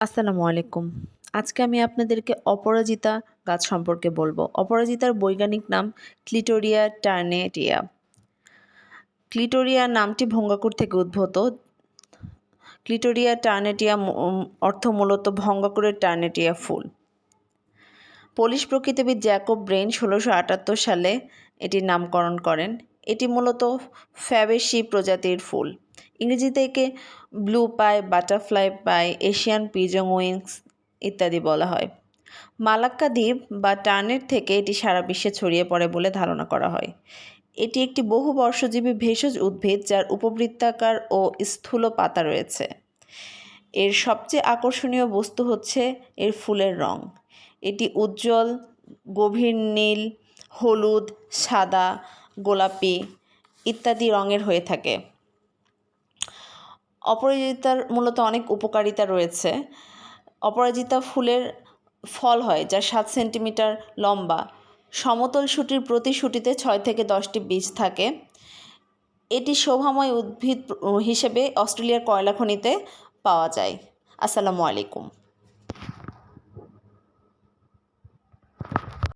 আসসালামু আলাইকুম। আজকে আমি আপনাদেরকে অপরাজিতা গাছ সম্পর্কে বলবো। অপরাজিতার বৈজ্ঞানিক নাম ক্লিটোরিয়া টার্নেটিয়া। ক্লিটোরিয়া নামটি ভঙ্গাকুর থেকে উদ্ভূত। ক্লিটোরিয়া টার্নেটিয়া অর্থ মূলত ভঙ্গাকুরের টার্নেটিয়া ফুল। পোলিশ প্রকৃতিবিদ জ্যাকব ব্রেইন ১৬৭৮ সালে এটির নামকরণ করেন। এটি মূলত ফ্যাবেসি প্রজাতির ফুল। ইংরেজিতে একে ব্লু পাই, বাটারফ্লাই পাই, এশিয়ান পিজন উইংস ইত্যাদি বলা হয়। মালাক্কা দ্বীপ বা টার্নেট থেকে এটি সারা বিশ্বে ছড়িয়ে পড়ে বলে ধারণা করা হয়। এটি একটি বহুবর্ষজীবী ভেষজ উদ্ভিদ যার উপবৃত্তাকার ও স্থূল পাতা রয়েছে। এর সবচেয়ে আকর্ষণীয় বস্তু হচ্ছে এর ফুলের রং। এটি উজ্জ্বল, গভীর নীল, হলুদ, সাদা, গোলাপি ইত্যাদি রঙের হয়ে থাকে। অপরাজিতার মূলত অনেক উপকারিতা রয়েছে। অপরাজিতা ফুলের ফল হয় যা ৭ সেন্টিমিটার লম্বা। সমতল শুঁটির প্রতি শুঁটিতে ৬ থেকে ১০টি বীজ থাকে। এটি শোভাময় উদ্ভিদ হিসেবে অস্ট্রেলিয়ার কয়লা খনিতে পাওয়া যায়। আসসালামু আলাইকুম।